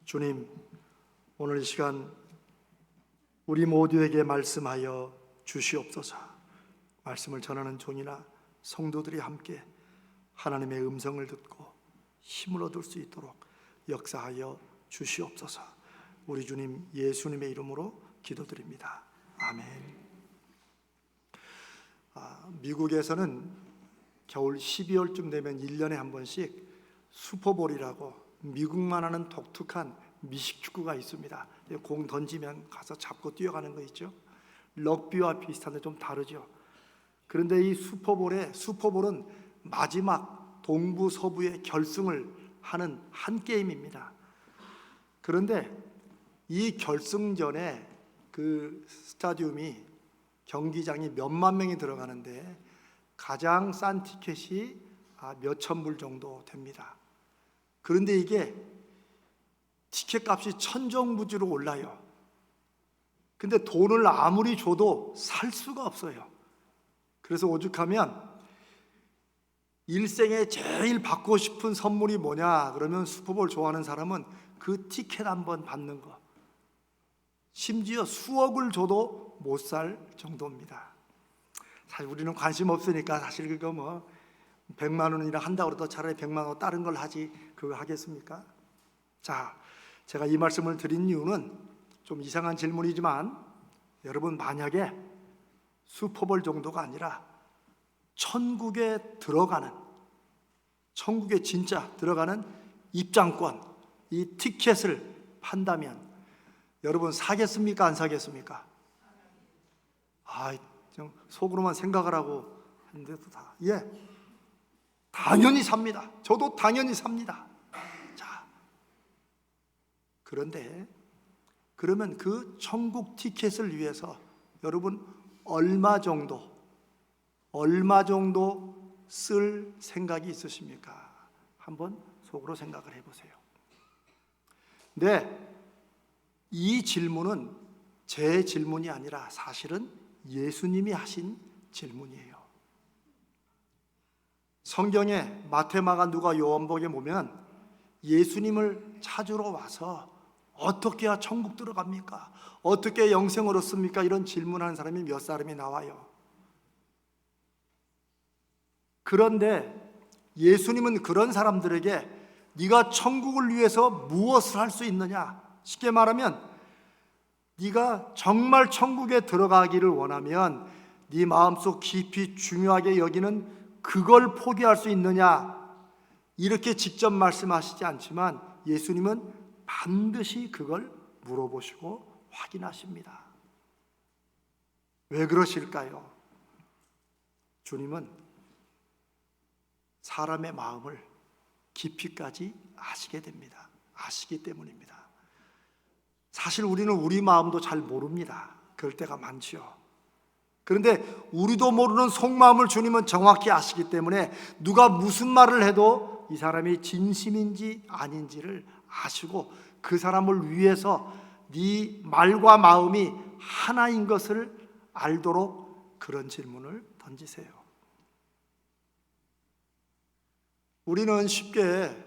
주님, 오늘 이 시간 우리 모두에게 말씀하여 주시옵소서. 말씀을 전하는 종이나 성도들이 함께 하나님의 음성을 듣고 힘을 얻을 수 있도록 역사하여 주시옵소서. 우리 주님 예수님의 이름으로 기도드립니다. 아멘. 미국에서는 겨울 12월쯤 되면 1년에 한 번씩 슈퍼볼이라고 미국만 하는 독특한 미식축구가 있습니다. 공 던지면 가서 잡고 뛰어가는 거 있죠. 럭비와 비슷한데 좀 다르죠. 그런데 이 슈퍼볼은 마지막 동부 서부의 결승을 하는 한 게임입니다. 그런데 이 결승전에 그 스타디움이 경기장이 몇만 명이 들어가는데 가장 싼 티켓이 몇천 불 정도 됩니다. 그런데 이게 티켓 값이 천정부지로 올라요. 근데 돈을 아무리 줘도 살 수가 없어요. 그래서 오죽하면 일생에 제일 받고 싶은 선물이 뭐냐 그러면 슈퍼볼 좋아하는 사람은 그 티켓 한번 받는 거, 심지어 수억을 줘도 못 살 정도입니다. 사실 우리는 관심 없으니까 사실 그거 100만 원이나 한다고 해도 차라리 100만 원 다른 걸 하지 그거 하겠습니까? 자, 제가 이 말씀을 드린 이유는 좀 이상한 질문이지만 여러분, 만약에 슈퍼볼 정도가 아니라 천국에 진짜 들어가는 입장권, 이 티켓을 판다면 여러분 사겠습니까? 안 사겠습니까? 좀 속으로만 생각을 하고 했는데도 당연히 삽니다. 저도 당연히 삽니다. 자, 그런데 그러면 그 천국 티켓을 위해서 여러분 얼마 정도 쓸 생각이 있으십니까? 한번 속으로 생각을 해보세요. 네, 이 질문은 제 질문이 아니라 사실은 예수님이 하신 질문이에요. 성경에 마태, 마가, 누가, 요한복음에 보면 예수님을 찾으러 와서 어떻게 해야 천국 들어갑니까? 어떻게 영생을 얻습니까? 이런 질문하는 사람이 몇 사람이 나와요. 그런데 예수님은 그런 사람들에게 네가 천국을 위해서 무엇을 할 수 있느냐? 쉽게 말하면 네가 정말 천국에 들어가기를 원하면 네 마음속 깊이 중요하게 여기는 그걸 포기할 수 있느냐? 이렇게 직접 말씀하시지 않지만 예수님은 반드시 그걸 물어보시고 확인하십니다. 왜 그러실까요? 주님은 사람의 마음을 깊이까지 아시게 됩니다. 아시기 때문입니다. 사실 우리는 우리 마음도 잘 모릅니다. 그럴 때가 많죠. 그런데 우리도 모르는 속마음을 주님은 정확히 아시기 때문에 누가 무슨 말을 해도 이 사람이 진심인지 아닌지를 아시고 그 사람을 위해서 네 말과 마음이 하나인 것을 알도록 그런 질문을 던지세요. 우리는 쉽게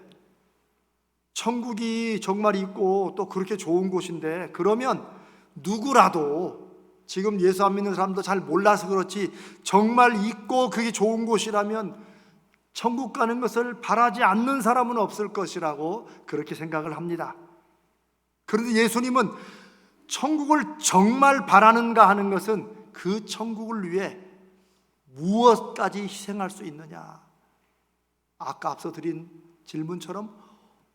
천국이 정말 있고 또 그렇게 좋은 곳인데 그러면 누구라도, 지금 예수 안 믿는 사람도 잘 몰라서 그렇지, 정말 있고 그게 좋은 곳이라면 천국 가는 것을 바라지 않는 사람은 없을 것이라고 그렇게 생각을 합니다. 그런데 예수님은 천국을 정말 바라는가 하는 것은 그 천국을 위해 무엇까지 희생할 수 있느냐, 아까 앞서 드린 질문처럼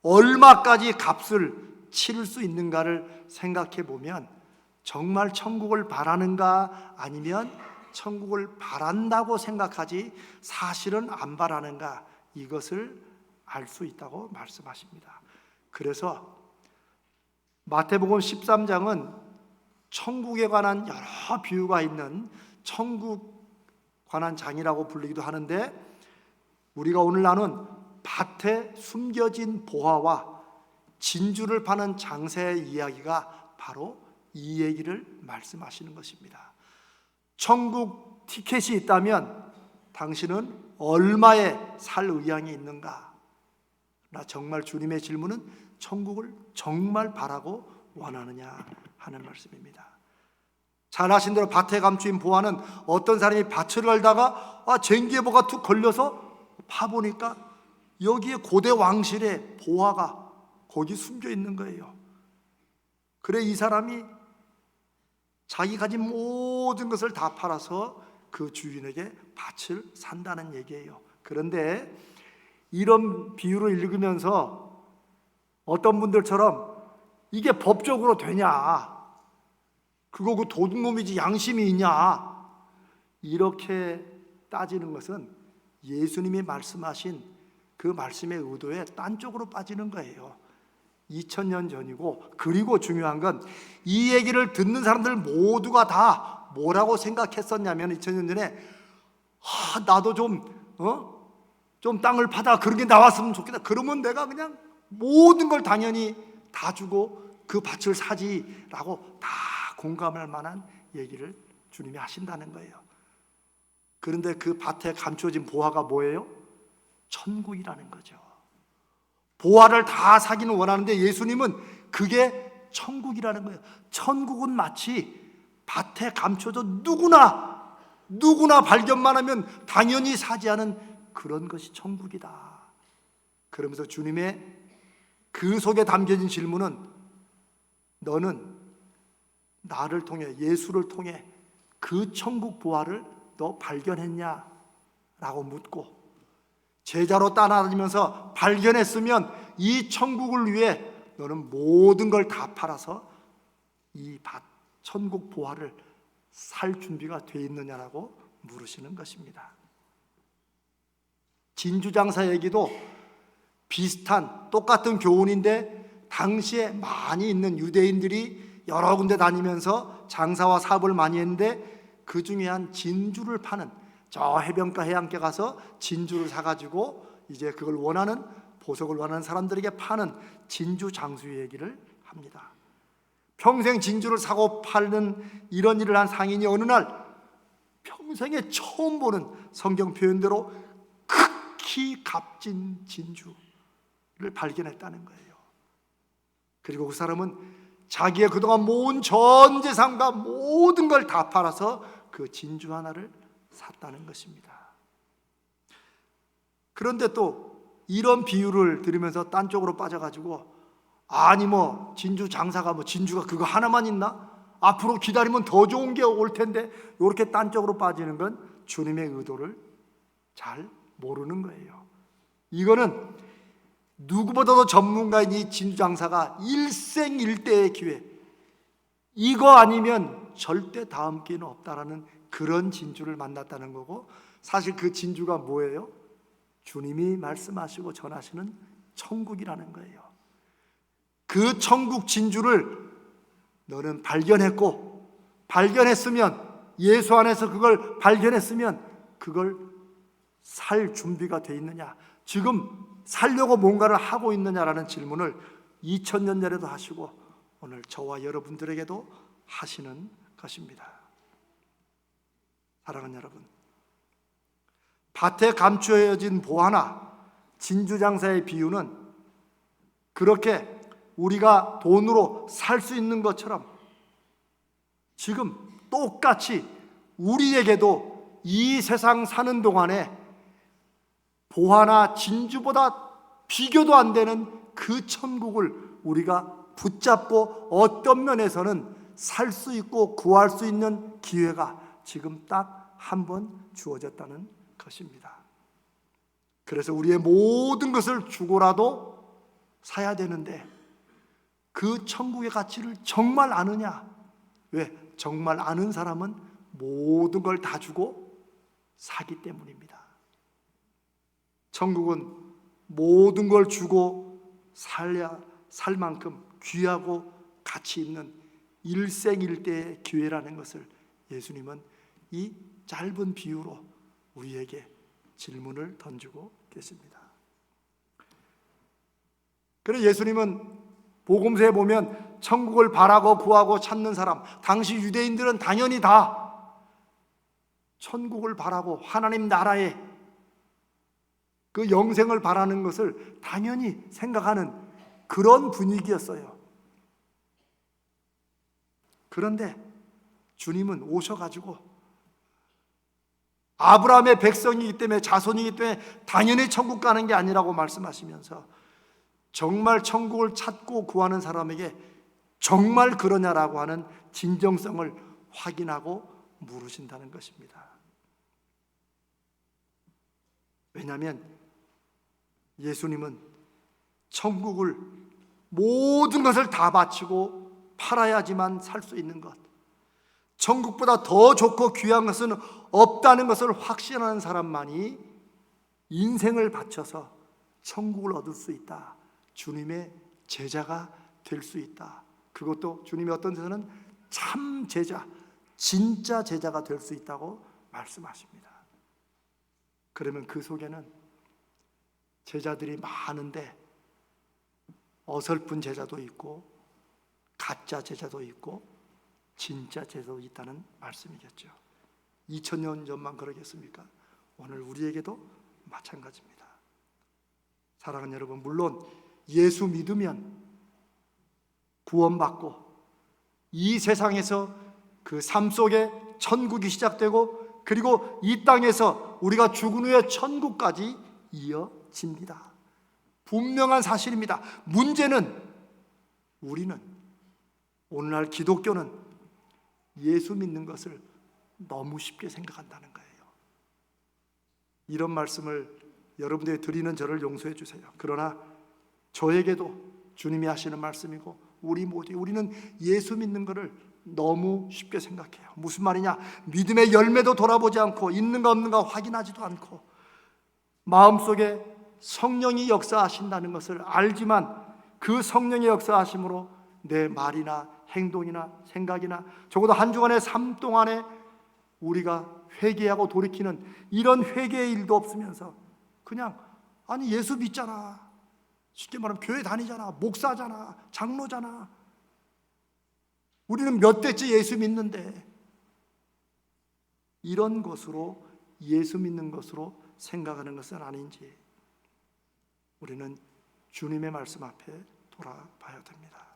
얼마까지 값을 치를 수 있는가를 생각해 보면 정말 천국을 바라는가 아니면 천국을 바란다고 생각하지 사실은 안 바라는가, 이것을 알 수 있다고 말씀하십니다. 그래서 마태복음 13장은 천국에 관한 여러 비유가 있는 천국 관한 장이라고 불리기도 하는데, 우리가 오늘 나눈 밭에 숨겨진 보화와 진주를 파는 장세의 이야기가 바로 이 얘기를 말씀하시는 것입니다. 천국 티켓이 있다면 당신은 얼마에 살 의향이 있는가? 나 정말 주님의 질문은 천국을 정말 바라고 원하느냐 하는 말씀입니다. 잘 아신 대로 밭에 감추인 보화는 어떤 사람이 밭을 갈다가 쟁기에뭐가 툭 걸려서 파보니까 여기에 고대 왕실의 보화가 거기 숨겨 있는 거예요. 그래 이 사람이 자기 가진 모든 것을 다 팔아서 그 주인에게 밭을 산다는 얘기예요. 그런데 이런 비유를 읽으면서 어떤 분들처럼 이게 법적으로 되냐, 그거 그 도둑놈이지 양심이 있냐, 이렇게 따지는 것은 예수님이 말씀하신 그 말씀의 의도에 딴 쪽으로 빠지는 거예요. 2000년 전이고, 그리고 중요한 건 이 얘기를 듣는 사람들 모두가 다 뭐라고 생각했었냐면 2000년 전에 나도 좀 땅을 파다 그런 게 나왔으면 좋겠다. 그러면 내가 그냥 모든 걸 당연히 다 주고 그 밭을 사지라고 다 공감할 만한 얘기를 주님이 하신다는 거예요. 그런데 그 밭에 감춰진 보화가 뭐예요? 천국이라는 거죠. 보화를 다 사기는 원하는데 예수님은 그게 천국이라는 거예요. 천국은 마치 밭에 감춰져 누구나 발견만 하면 당연히 사지하는 그런 것이 천국이다. 그러면서 주님의 그 속에 담겨진 질문은, 너는 나를 통해, 예수를 통해 그 천국 보화를 너 발견했냐? 라고 묻고, 제자로 따라다니면서 발견했으면 이 천국을 위해 너는 모든 걸 다 팔아서 이 천국 보화를 살 준비가 돼 있느냐라고 물으시는 것입니다. 진주장사 얘기도 비슷한 똑같은 교훈인데, 당시에 많이 있는 유대인들이 여러 군데 다니면서 장사와 사업을 많이 했는데 그 중에 한 진주를 파는, 저 해변가 해안가에 가서 진주를 사가지고 이제 그걸 원하는, 보석을 원하는 사람들에게 파는 진주 장수 얘기를 합니다. 평생 진주를 사고 파는 이런 일을 한 상인이 어느 날 평생에 처음 보는 성경 표현대로 극히 값진 진주를 발견했다는 거예요. 그리고 그 사람은 자기의 그동안 모은 전 재산과 모든 걸 다 팔아서 그 진주 하나를 샀다는 것입니다. 그런데 또 이런 비유를 들으면서 딴 쪽으로 빠져가지고, 아니 진주 장사가 진주가 그거 하나만 있나? 앞으로 기다리면 더 좋은 게 올 텐데, 이렇게 딴 쪽으로 빠지는 건 주님의 의도를 잘 모르는 거예요. 이거는 누구보다도 전문가인 이 진주 장사가 일생일대의 기회, 이거 아니면 절대 다음 기회는 없다라는 그런 진주를 만났다는 거고, 사실 그 진주가 뭐예요? 주님이 말씀하시고 전하시는 천국이라는 거예요. 그 천국 진주를 너는 발견했고, 발견했으면, 예수 안에서 그걸 발견했으면 그걸 살 준비가 돼 있느냐, 지금 살려고 뭔가를 하고 있느냐라는 질문을 2000년 전에도 하시고 오늘 저와 여러분들에게도 하시는 것입니다. 사랑하는 여러분, 밭에 감추어진 보화나 진주장사의 비유는 그렇게 우리가 돈으로 살 수 있는 것처럼 지금 똑같이 우리에게도 이 세상 사는 동안에 보화나 진주보다 비교도 안 되는 그 천국을 우리가 붙잡고 어떤 면에서는 살 수 있고 구할 수 있는 기회가 지금 딱 한 번 주어졌다는 것입니다. 그래서 우리의 모든 것을 주고라도 사야 되는데, 그 천국의 가치를 정말 아느냐? 왜? 정말 아는 사람은 모든 걸 다 주고 사기 때문입니다. 천국은 모든 걸 주고 살 만큼 귀하고 가치 있는 일생일대의 기회라는 것을 예수님은 이 짧은 비유로 우리에게 질문을 던지고 계십니다. 그래서 예수님은 복음서에 보면 천국을 바라고 구하고 찾는 사람, 당시 유대인들은 당연히 다 천국을 바라고 하나님 나라의 그 영생을 바라는 것을 당연히 생각하는 그런 분위기였어요. 그런데 주님은 오셔가지고 아브라함의 백성이기 때문에, 자손이기 때문에 당연히 천국 가는 게 아니라고 말씀하시면서 정말 천국을 찾고 구하는 사람에게 정말 그러냐라고 하는 진정성을 확인하고 물으신다는 것입니다. 왜냐하면 예수님은 천국을 모든 것을 다 바치고 팔아야지만 살 수 있는 것, 천국보다 더 좋고 귀한 것은 없다는 것을 확신하는 사람만이 인생을 바쳐서 천국을 얻을 수 있다. 주님의 제자가 될 수 있다. 그것도 주님의 어떤 데서는 참 제자, 진짜 제자가 될 수 있다고 말씀하십니다. 그러면 그 속에는 제자들이 많은데 어설픈 제자도 있고 가짜 제자도 있고 진짜 제자도 있다는 말씀이겠죠. 2000년 전만 그러겠습니까? 오늘 우리에게도 마찬가지입니다. 사랑하는 여러분, 물론 예수 믿으면 구원받고 이 세상에서 그 삶 속에 천국이 시작되고 그리고 이 땅에서 우리가 죽은 후에 천국까지 이어집니다. 분명한 사실입니다. 문제는 우리는, 오늘날 기독교는 예수 믿는 것을 너무 쉽게 생각한다는 거예요. 이런 말씀을 여러분들이 드리는 저를 용서해 주세요. 그러나 저에게도 주님이 하시는 말씀이고 우리는 예수 믿는 것을 너무 쉽게 생각해요. 무슨 말이냐? 믿음의 열매도 돌아보지 않고 있는가 없는가 확인하지도 않고 마음속에 성령이 역사하신다는 것을 알지만 그 성령의 역사하심으로 내 말이나 행동이나 생각이나 적어도 한 주간의 삶 동안에 우리가 회개하고 돌이키는 이런 회개의 일도 없으면서 그냥 아니 예수 믿잖아, 쉽게 말하면 교회 다니잖아, 목사잖아, 장로잖아, 우리는 몇 대째 예수 믿는데, 이런 것으로 예수 믿는 것으로 생각하는 것은 아닌지 우리는 주님의 말씀 앞에 돌아봐야 됩니다.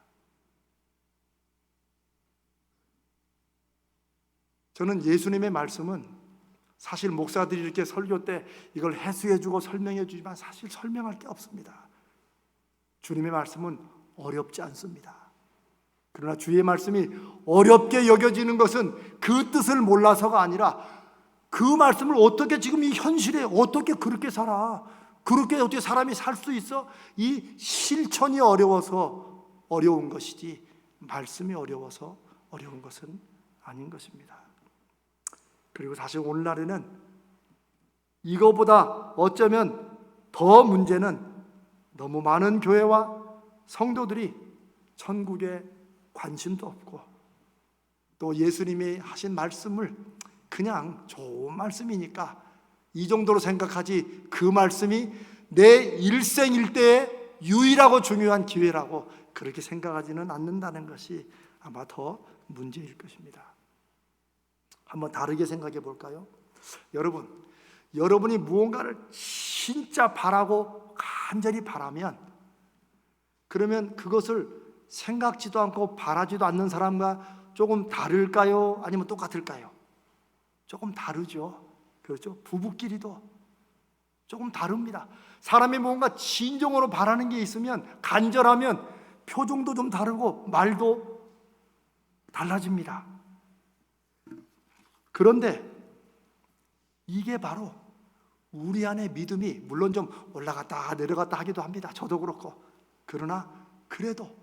저는 예수님의 말씀은 사실 목사들이 이렇게 설교 때 이걸 해수해주고 설명해주지만 사실 설명할 게 없습니다. 주님의 말씀은 어렵지 않습니다. 그러나 주의 말씀이 어렵게 여겨지는 것은 그 뜻을 몰라서가 아니라 그 말씀을 어떻게 지금 이 현실에 어떻게 그렇게 살아, 그렇게 어떻게 사람이 살 수 있어? 이 실천이 어려워서 어려운 것이지 말씀이 어려워서 어려운 것은 아닌 것입니다. 그리고 사실 오늘날에는 이거보다 어쩌면 더 문제는 너무 많은 교회와 성도들이 천국에 관심도 없고 또 예수님이 하신 말씀을 그냥 좋은 말씀이니까 이 정도로 생각하지 그 말씀이 내 일생일대의 유일하고 중요한 기회라고 그렇게 생각하지는 않는다는 것이 아마 더 문제일 것입니다. 한번 다르게 생각해 볼까요? 여러분이 무언가를 진짜 바라고 간절히 바라면 그러면 그것을 생각지도 않고 바라지도 않는 사람과 조금 다를까요? 아니면 똑같을까요? 조금 다르죠. 그렇죠? 부부끼리도 조금 다릅니다. 사람이 뭔가 진정으로 바라는 게 있으면, 간절하면 표정도 좀 다르고 말도 달라집니다. 그런데 이게 바로 우리 안의 믿음이 물론 좀 올라갔다 내려갔다 하기도 합니다. 저도 그렇고. 그러나 그래도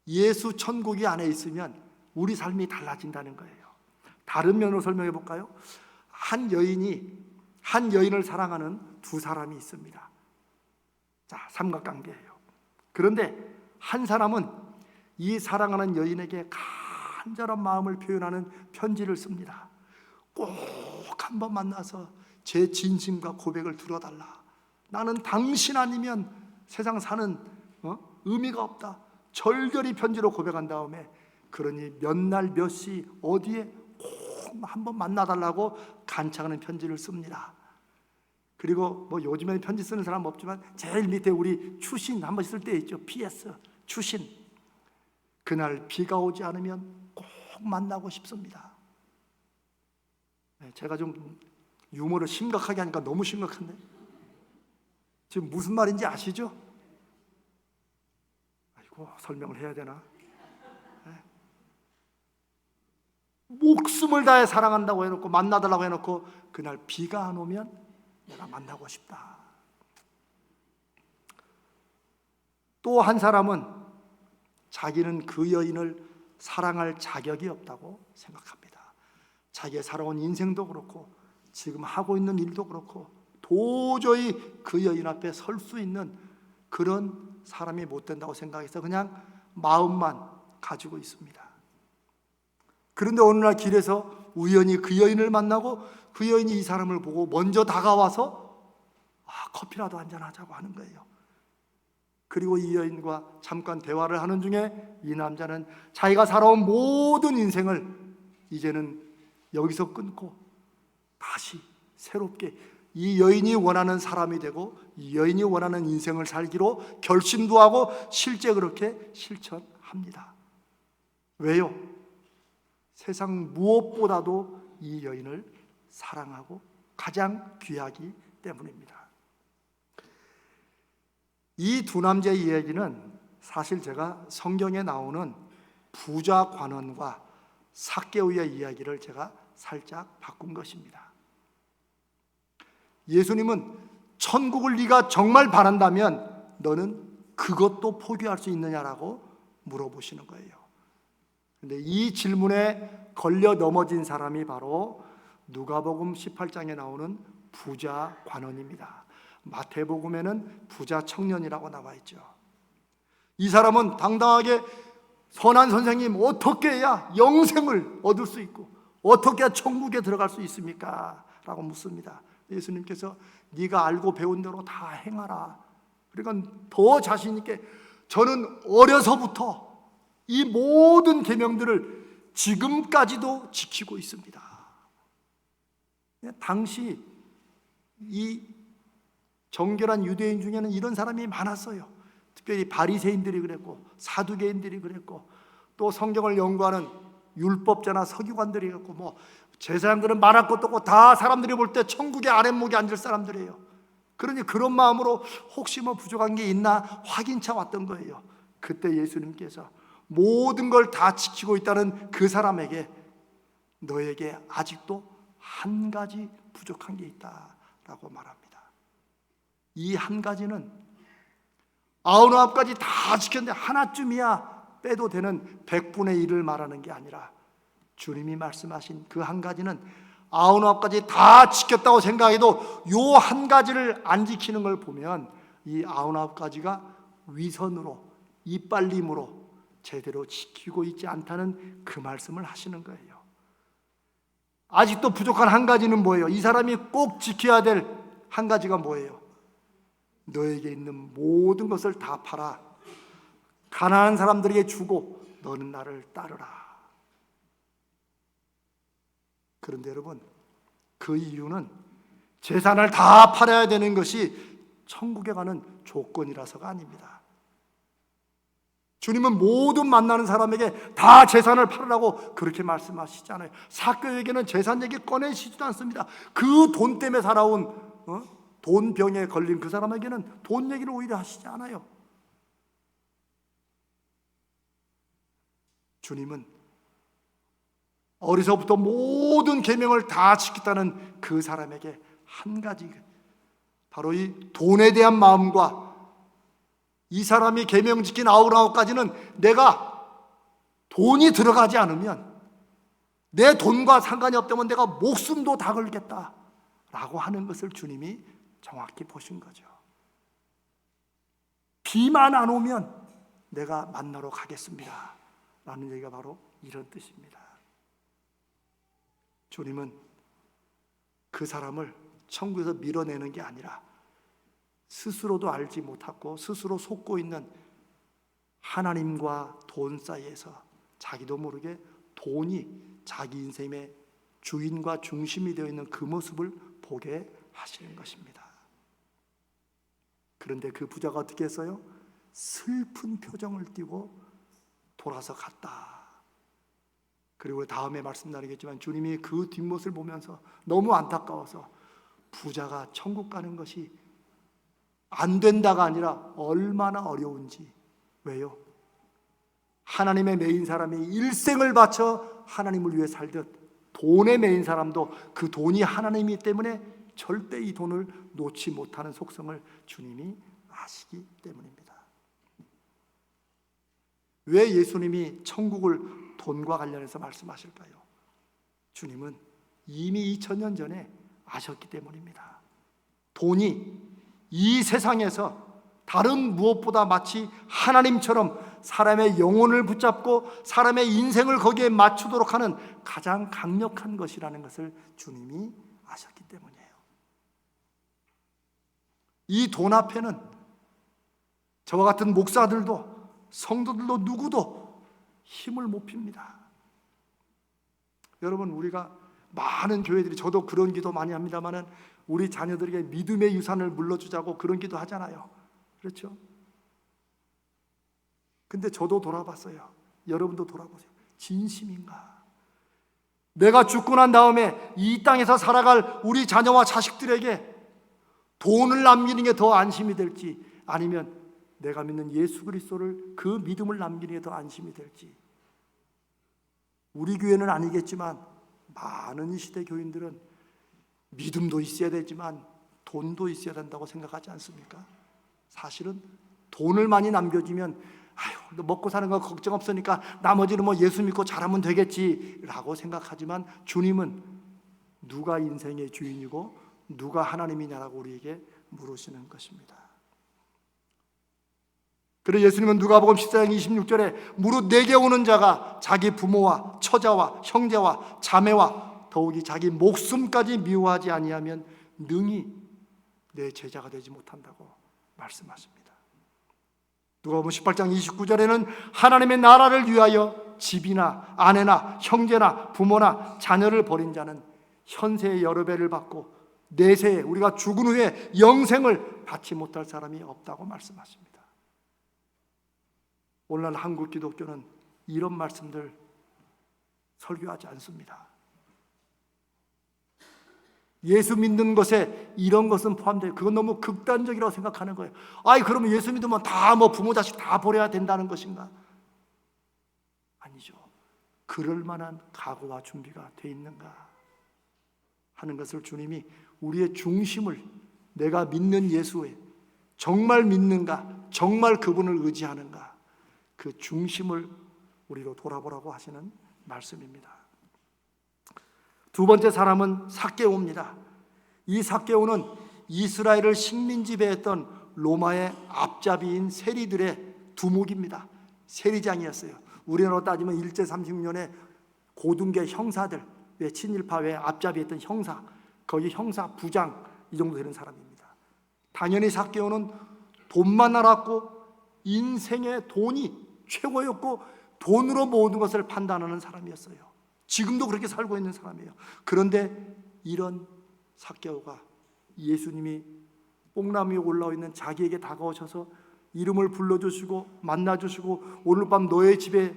예수 천국이 안에 있으면 우리 삶이 달라진다는 거예요. 다른 면으로 설명해 볼까요? 한 여인을 사랑하는 두 사람이 있습니다. 자, 삼각관계예요. 그런데 한 사람은 이 사랑하는 여인에게 간절한 마음을 표현하는 편지를 씁니다. 꼭 한번 만나서 제 진심과 고백을 들어달라. 나는 당신 아니면 세상 사는 의미가 없다. 절절히 편지로 고백한 다음에 그러니 몇 날 몇 시 어디에 꼭 한번 만나달라고 간청하는 편지를 씁니다. 그리고 뭐 요즘에는 편지 쓰는 사람 없지만 제일 밑에 우리 추신 한 번 쓸 때 있죠. PS 추신. 그날 비가 오지 않으면 꼭 만나고 싶습니다. 제가 좀 유머를 심각하게 하니까 너무 심각한데 지금 무슨 말인지 아시죠? 아이고 설명을 해야 되나? 목숨을 다해 사랑한다고 해놓고 만나달라고 해놓고 그날 비가 안 오면 내가 만나고 싶다. 또 한 사람은 자기는 그 여인을 사랑할 자격이 없다고 생각합니다. 자기가 살아온 인생도 그렇고 지금 하고 있는 일도 그렇고 도저히 그 여인 앞에 설 수 있는 그런 사람이 못 된다고 생각해서 그냥 마음만 가지고 있습니다. 그런데 어느 날 길에서 우연히 그 여인을 만나고 그 여인이 이 사람을 보고 먼저 다가와서 커피라도 한잔하자고 하는 거예요. 그리고 이 여인과 잠깐 대화를 하는 중에 이 남자는 자기가 살아온 모든 인생을 이제는 여기서 끊고 다시 새롭게 이 여인이 원하는 사람이 되고 이 여인이 원하는 인생을 살기로 결심도 하고 실제 그렇게 실천합니다. 왜요? 세상 무엇보다도 이 여인을 사랑하고 가장 귀하기 때문입니다. 이 두 남자의 이야기는 사실 제가 성경에 나오는 부자 관원과 삭개오의 이야기를 제가 살짝 바꾼 것입니다. 예수님은 천국을 네가 정말 바란다면 너는 그것도 포기할 수 있느냐라고 물어보시는 거예요. 그런데 이 질문에 걸려 넘어진 사람이 바로 누가복음 18장에 나오는 부자 관원입니다. 마태복음에는 부자 청년이라고 나와 있죠. 이 사람은 당당하게 선한 선생님 어떻게 해야 영생을 얻을 수 있고 어떻게 해야 천국에 들어갈 수 있습니까? 라고 묻습니다. 예수님께서 네가 알고 배운 대로 다 행하라. 그러니까 더 자신 있게 저는 어려서부터 이 모든 계명들을 지금까지도 지키고 있습니다. 당시 이 정결한 유대인 중에는 이런 사람이 많았어요. 특별히 바리새인들이 그랬고 사두개인들이 그랬고 또 성경을 연구하는 율법자나 서기관들이 그랬고 뭐 제사장들은 말할 것도 없고 다 사람들이 볼 때 천국의 아랫목에 앉을 사람들이에요. 그러니 그런 마음으로 혹시 뭐 부족한 게 있나 확인차 왔던 거예요. 그때 예수님께서 모든 걸 다 지키고 있다는 그 사람에게 너에게 아직도 한 가지 부족한 게 있다라고 말합니다. 이 한 가지는 99가지 다 지켰는데 하나쯤이야 빼도 되는 100분의 1을 말하는 게 아니라 주님이 말씀하신 그 한 가지는 99가지 다 지켰다고 생각해도 요 한 가지를 안 지키는 걸 보면 이 99가지가 위선으로 이빨림으로 제대로 지키고 있지 않다는 그 말씀을 하시는 거예요. 아직도 부족한 한 가지는 뭐예요? 이 사람이 꼭 지켜야 될 한 가지가 뭐예요? 너에게 있는 모든 것을 다 팔아 가난한 사람들에게 주고 너는 나를 따르라. 그런데 여러분, 그 이유는 재산을 다 팔아야 되는 것이 천국에 가는 조건이라서가 아닙니다. 주님은 모든 만나는 사람에게 다 재산을 팔으라고 그렇게 말씀하시잖아요. 삭개오에게는 재산 얘기 꺼내시지도 않습니다. 그 돈 때문에 살아온 돈병에 걸린 그 사람에게는 돈 얘기를 오히려 하시지 않아요. 주님은 어려서부터 모든 계명을 다 지켰다는 그 사람에게 한 가지, 바로 이 돈에 대한 마음과 이 사람이 계명 지킨 99가지는 내가 돈이 들어가지 않으면 내 돈과 상관이 없다면 내가 목숨도 다 걸겠다라고 하는 것을 주님이 정확히 보신 거죠. 비만 안 오면 내가 만나러 가겠습니다 라는 얘기가 바로 이런 뜻입니다. 주님은 그 사람을 천국에서 밀어내는 게 아니라 스스로도 알지 못하고 스스로 속고 있는 하나님과 돈 사이에서 자기도 모르게 돈이 자기 인생의 주인과 중심이 되어 있는 그 모습을 보게 하시는 것입니다. 그런데 그 부자가 어떻게 했어요? 슬픈 표정을 띠고 돌아서 갔다. 그리고 다음에 말씀 나누겠지만 주님이 그 뒷모습을 보면서 너무 안타까워서 부자가 천국 가는 것이 안 된다가 아니라 얼마나 어려운지. 왜요? 하나님의 매인 사람이 일생을 바쳐 하나님을 위해 살듯 돈에 매인 사람도 그 돈이 하나님이기 때문에 절대 이 돈을 놓지 못하는 속성을 주님이 아시기 때문입니다. 왜 예수님이 천국을 돈과 관련해서 말씀하실까요? 주님은 이미 2000년 전에 아셨기 때문입니다. 돈이 이 세상에서 다른 무엇보다 마치 하나님처럼 사람의 영혼을 붙잡고 사람의 인생을 거기에 맞추도록 하는 가장 강력한 것이라는 것을 주님이 아셨기 때문이에요. 이 돈 앞에는 저와 같은 목사들도 성도들도 누구도 힘을 못 핍니다. 여러분, 우리가 많은 교회들이, 저도 그런 기도 많이 합니다마는 우리 자녀들에게 믿음의 유산을 물려주자고 그런 기도 하잖아요. 그렇죠? 근데 저도 돌아봤어요. 여러분도 돌아보세요. 진심인가? 내가 죽고 난 다음에 이 땅에서 살아갈 우리 자녀와 자식들에게 돈을 남기는 게 더 안심이 될지, 아니면 내가 믿는 예수 그리스도를, 그 믿음을 남기는 게 더 안심이 될지. 우리 교회는 아니겠지만 많은 이 시대 교인들은 믿음도 있어야 되지만 돈도 있어야 된다고 생각하지 않습니까? 사실은 돈을 많이 남겨주면 아유, 먹고 사는 거 걱정 없으니까 나머지는 뭐 예수 믿고 잘하면 되겠지라고 생각하지만 주님은 누가 인생의 주인이고 누가 하나님이냐라고 우리에게 물으시는 것입니다. 그래서 예수님은 누가복음 14장 26절에 무릇 내게 오는 자가 자기 부모와 처자와 형제와 자매와 더욱이 자기 목숨까지 미워하지 아니하면 능히 내 제자가 되지 못한다고 말씀하십니다. 누가복음 18장 29절에는 하나님의 나라를 위하여 집이나 아내나 형제나 부모나 자녀를 버린 자는 현세의 여러 배를 받고 내세에 우리가 죽은 후에 영생을 받지 못할 사람이 없다고 말씀하십니다. 오늘날 한국 기독교는 이런 말씀들 설교하지 않습니다. 예수 믿는 것에 이런 것은 포함돼요. 그건 너무 극단적이라고 생각하는 거예요. 아이, 그러면 예수 믿으면 다 뭐 부모 자식 다 버려야 된다는 것인가? 아니죠. 그럴 만한 각오와 준비가 돼 있는가 하는 것을 주님이 우리의 중심을, 내가 믿는 예수에 정말 믿는가, 정말 그분을 의지하는가, 그 중심을 우리로 돌아보라고 하시는 말씀입니다. 두 번째 사람은 삭개오입니다. 이 삭개오는 이스라엘을 식민 지배했던 로마의 앞잡이인 세리들의 두목입니다. 세리장이었어요. 우리나라로 따지면 일제 36년에 고등계 형사들, 왜 친일파 왜 앞잡이했던 형사, 거기 형사, 부장 이 정도 되는 사람입니다. 당연히 삭개오는 돈만 알았고 인생의 돈이 최고였고 돈으로 모든 것을 판단하는 사람이었어요. 지금도 그렇게 살고 있는 사람이에요. 그런데 이런 삭개오가 예수님이 뽕나무 위에 올라와 있는 자기에게 다가오셔서 이름을 불러주시고 만나주시고 오늘 밤 너의 집에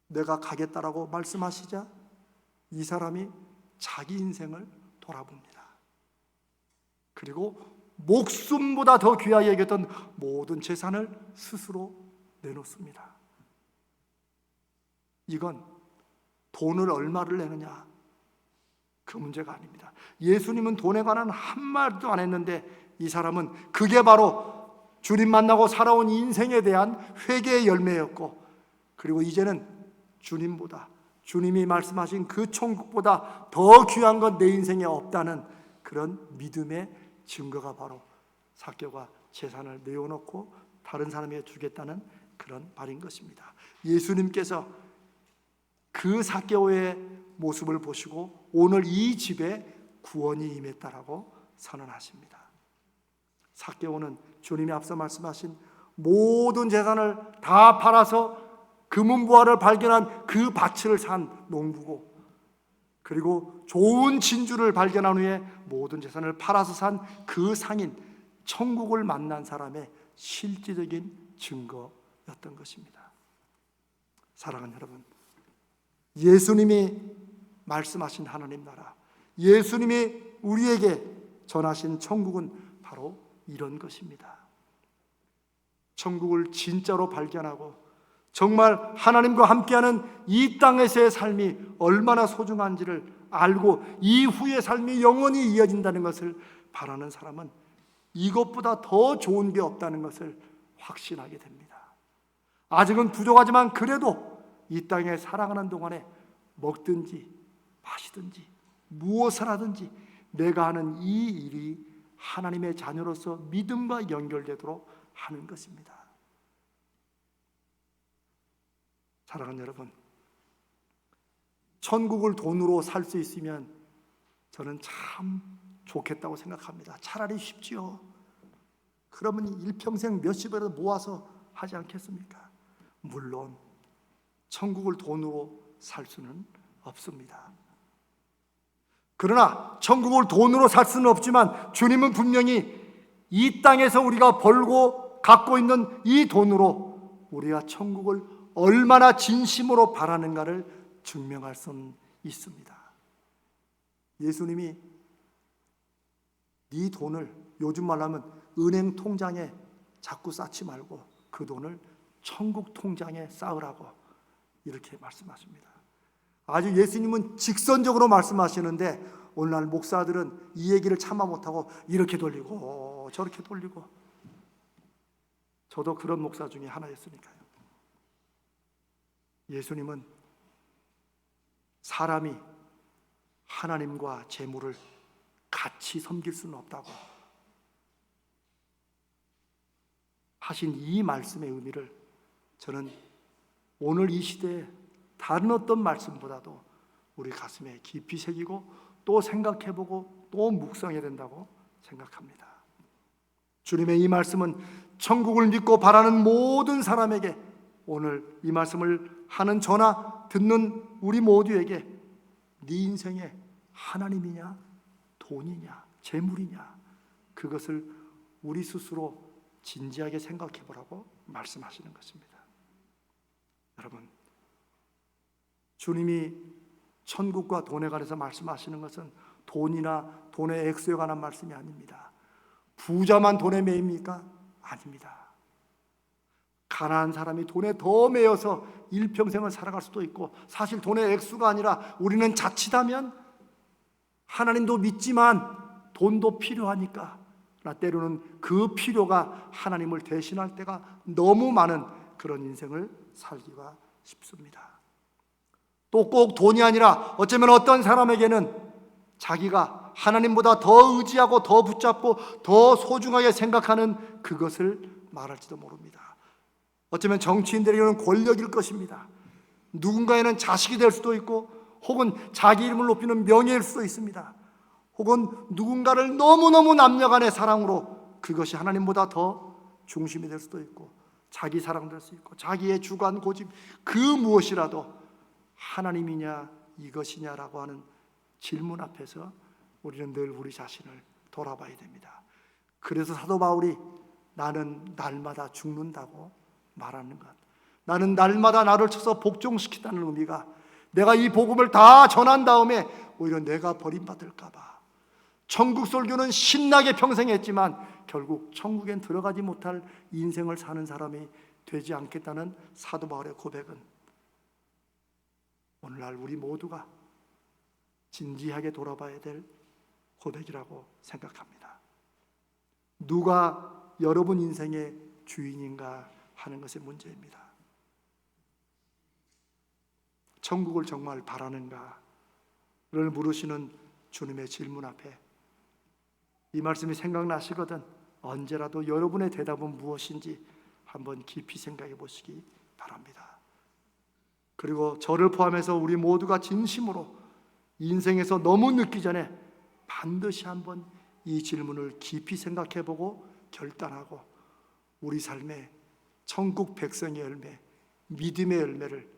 내가 가겠다라고 말씀하시자 이 사람이 자기 인생을 돌아봅니다. 그리고 목숨보다 더 귀하게 여겼던 모든 재산을 스스로 내놓습니다. 이건 돈을 얼마를 내느냐, 그 문제가 아닙니다. 예수님은 돈에 관한 한마디도 안 했는데 이 사람은 그게 바로 주님 만나고 살아온 인생에 대한 회개의 열매였고, 그리고 이제는 주님보다, 주님이 말씀하신 그 천국보다 더 귀한 건 내 인생에 없다는 그런 믿음의 증거가 바로 삭개오가 재산을 내어놓고 다른 사람에게 주겠다는 그런 말인 것입니다. 예수님께서 그 삭개오의 모습을 보시고 오늘 이 집에 구원이 임했다라고 선언하십니다. 삭개오는 주님이 앞서 말씀하신 모든 재산을 다 팔아서 금은보화를 발견한 그 밭을 산 농부고, 그리고 좋은 진주를 발견한 후에 모든 재산을 팔아서 산 그 상인, 천국을 만난 사람의 실질적인 증거였던 것입니다. 사랑하는 여러분, 예수님이 말씀하신 하나님 나라, 예수님이 우리에게 전하신 천국은 바로 이런 것입니다. 천국을 진짜로 발견하고 정말 하나님과 함께하는 이 땅에서의 삶이 얼마나 소중한지를 알고 이후의 삶이 영원히 이어진다는 것을 바라는 사람은 이것보다 더 좋은 게 없다는 것을 확신하게 됩니다. 아직은 부족하지만 그래도 이 땅에 살아가는 동안에 먹든지 마시든지 무엇을 하든지 내가 하는 이 일이 하나님의 자녀로서 믿음과 연결되도록 하는 것입니다. 사랑하는 여러분, 천국을 돈으로 살 수 있으면 저는 참 좋겠다고 생각합니다. 차라리 쉽지요. 그러면 일평생 몇십이라도 모아서 하지 않겠습니까? 물론 천국을 돈으로 살 수는 없습니다. 그러나 천국을 돈으로 살 수는 없지만 주님은 분명히 이 땅에서 우리가 벌고 갖고 있는 이 돈으로 우리가 천국을 얼마나 진심으로 바라는가를 증명할 수는 있습니다. 예수님이 네 돈을, 요즘 말로 하면 은행 통장에 자꾸 쌓지 말고 그 돈을 천국 통장에 쌓으라고 이렇게 말씀하십니다. 아주 예수님은 직선적으로 말씀하시는데 오늘날 목사들은 이 얘기를 참아 못하고 이렇게 돌리고 저렇게 돌리고, 저도 그런 목사 중에 하나였으니까요. 예수님은 사람이 하나님과 재물을 같이 섬길 수는 없다고 하신 이 말씀의 의미를 저는 오늘 이 시대에 다른 어떤 말씀보다도 우리 가슴에 깊이 새기고 또 생각해보고 또 묵상해야 된다고 생각합니다. 주님의 이 말씀은 천국을 믿고 바라는 모든 사람에게, 오늘 이 말씀을 하는 저나 듣는 우리 모두에게 네 인생에 하나님이냐 돈이냐 재물이냐 그것을 우리 스스로 진지하게 생각해 보라고 말씀하시는 것입니다. 여러분, 주님이 천국과 돈에 관해서 말씀하시는 것은 돈이나 돈의 액수에 관한 말씀이 아닙니다. 부자만 돈에 매입니까? 아닙니다. 가난한 사람이 돈에 더 매여서 일평생을 살아갈 수도 있고, 사실 돈의 액수가 아니라 우리는 자칫하면 하나님도 믿지만 돈도 필요하니까 때로는 그 필요가 하나님을 대신할 때가 너무 많은 그런 인생을 살기가 쉽습니다. 또 꼭 돈이 아니라 어쩌면 어떤 사람에게는 자기가 하나님보다 더 의지하고 더 붙잡고 더 소중하게 생각하는 그것을 말할지도 모릅니다. 어쩌면 정치인들에게는 권력일 것입니다. 누군가에는 자식이 될 수도 있고, 혹은 자기 이름을 높이는 명예일 수도 있습니다. 혹은 누군가를 너무너무 남녀간의 사랑으로 그것이 하나님보다 더 중심이 될 수도 있고, 자기 사랑될 수 있고, 자기의 주관 고집 그 무엇이라도 하나님이냐 이것이냐라고 하는 질문 앞에서 우리는 늘 우리 자신을 돌아봐야 됩니다. 그래서 사도 바울이 나는 날마다 죽는다고 말하는 것, 나는 날마다 나를 쳐서 복종시키다는 의미가, 내가 이 복음을 다 전한 다음에 오히려 내가 버림받을까 봐 천국 설교는 신나게 평생 했지만 결국 천국엔 들어가지 못할 인생을 사는 사람이 되지 않겠다는 사도 바울의 고백은 오늘날 우리 모두가 진지하게 돌아봐야 될 고백이라고 생각합니다. 누가 여러분 인생의 주인인가 하는 것의 문제입니다. 천국을 정말 바라는가를 물으시는 주님의 질문 앞에 이 말씀이 생각나시거든 언제라도 여러분의 대답은 무엇인지 한번 깊이 생각해 보시기 바랍니다. 그리고 저를 포함해서 우리 모두가 진심으로 인생에서 너무 늦기 전에 반드시 한번 이 질문을 깊이 생각해 보고 결단하고 우리 삶에 천국 백성의 열매, 믿음의 열매를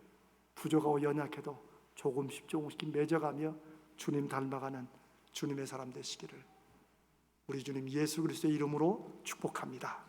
부족하고 연약해도 조금씩 맺어가며 주님 닮아가는 주님의 사람 되시기를 우리 주님 예수 그리스도의 이름으로 축복합니다.